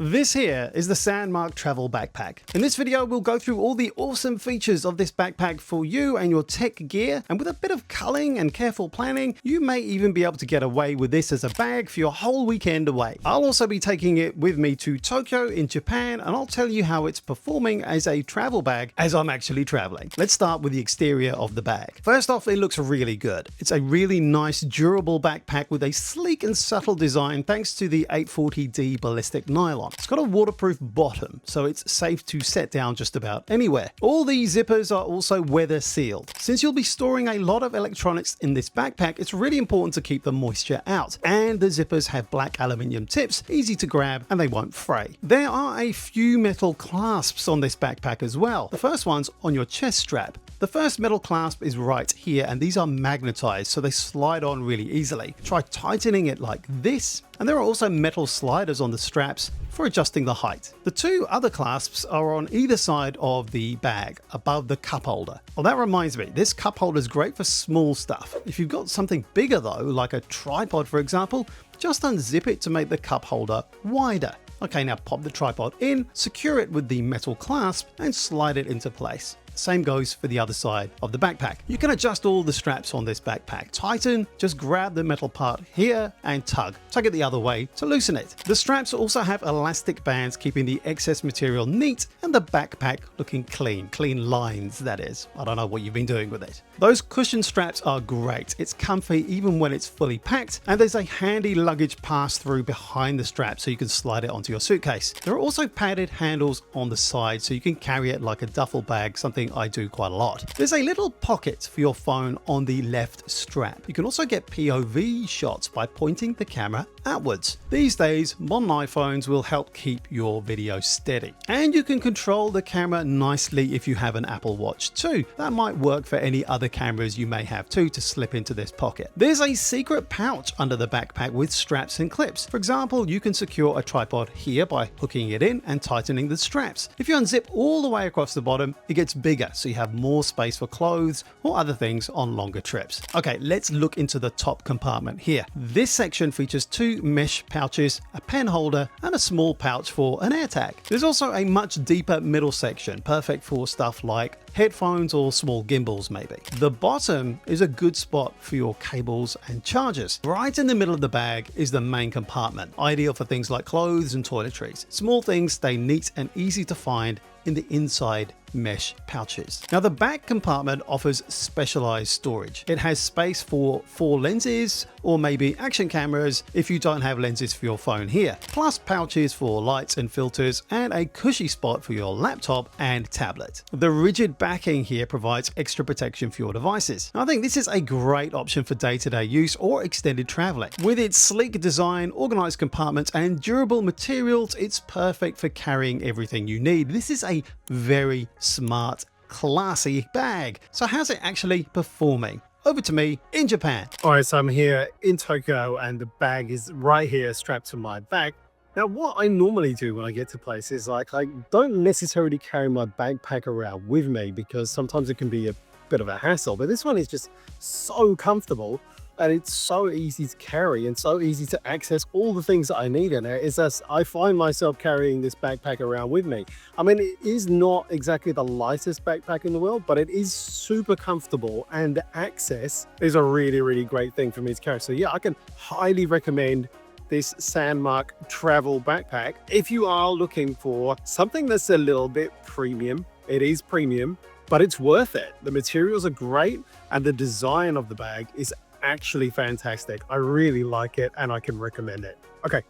This here is the Sandmarc travel backpack. In this video, we'll go through all the awesome features of this backpack for you and your tech gear, and with a bit of culling and careful planning, you may even be able to get away with this as a bag for your whole weekend away. I'll also be taking it with me to Tokyo in Japan, and I'll tell you how it's performing as a travel bag as I'm actually traveling. Let's start with the exterior of the bag. First off, it looks really good. It's a really nice, durable backpack with a sleek and subtle design thanks to the 840D ballistic nylon. It's got a waterproof bottom, so it's safe to set down just about anywhere. All these zippers are also weather sealed. Since you'll be storing a lot of electronics in this backpack, it's really important to keep the moisture out. And the zippers have black aluminium tips, easy to grab, and they won't fray. There are a few metal clasps on this backpack as well. The first one's on your chest strap. The first metal clasp is right here, and these are magnetized, so they slide on really easily. Try tightening it like this, and there are also metal sliders on the straps for adjusting the height. The two other clasps are on either side of the bag, above the cup holder. Well, that reminds me, this cup holder is great for small stuff. If you've got something bigger though, like a tripod for example, just unzip it to make the cup holder wider. Okay, now pop the tripod in, secure it with the metal clasp, and slide it into place. Same goes for the other side of the backpack. You can adjust all the straps on this backpack. Tighten, just grab the metal part here and tug. Tug it the other way to loosen it. The straps also have elastic bands keeping the excess material neat and the backpack looking clean. Clean lines, that is. I don't know what you've been doing with it. Those cushion straps are great. It's comfy even when it's fully packed, and there's a handy luggage pass-through behind the strap so you can slide it onto your suitcase. There are also padded handles on the side so you can carry it like a duffel bag, something I do quite a lot. There's a little pocket for your phone on the left strap. You can also get POV shots by pointing the camera outwards. These days, modern iPhones will help keep your video steady. And you can control the camera nicely if you have an Apple Watch too. That might work for any other cameras you may have too to slip into this pocket. There's a secret pouch under the backpack with straps and clips. For example, you can secure a tripod here by hooking it in and tightening the straps. If you unzip all the way across the bottom, it gets bigger, so you have more space for clothes or other things on longer trips. Okay, let's look into the top compartment here. This section features two mesh pouches, a pen holder, and a small pouch for an AirTag. There's also a much deeper middle section, perfect for stuff like headphones or small gimbals maybe. The bottom is a good spot for your cables and chargers. Right in the middle of the bag is the main compartment, ideal for things like clothes and toiletries. Small things stay neat and easy to find in the inside mesh pouches. Now the back compartment offers specialized storage. It has space for 4 lenses or maybe action cameras if you don't have lenses for your phone here, plus pouches for lights and filters and a cushy spot for your laptop and tablet. The rigid backing here provides extra protection for your devices. Now, I think this is a great option for day-to-day use or extended traveling. With its sleek design, organized compartments and durable materials, it's perfect for carrying everything you need. This is a very smart, classy bag. So how's it actually performing? Over to me in Japan. All right, so I'm here in Tokyo and the bag is right here strapped to my back. Now, what I normally do when I get to places, like I don't necessarily carry my backpack around with me because sometimes it can be a bit of a hassle, but this one is just so comfortable and it's so easy to carry and so easy to access all the things that I need in it. It's just, I find myself carrying this backpack around with me. I mean, it is not exactly the lightest backpack in the world, but it is super comfortable and the access is a really, really great thing for me to carry. So yeah, I can highly recommend this Sandmarc travel backpack. If you are looking for something that's a little bit premium, it is premium, but it's worth it. The materials are great and the design of the bag is actually fantastic. I really like it and I can recommend it. Okay,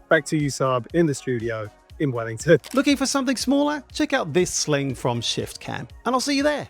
back to you, Saab, in the studio in Wellington. Looking for something smaller? Check out this sling from ShiftCam, and I'll see you there.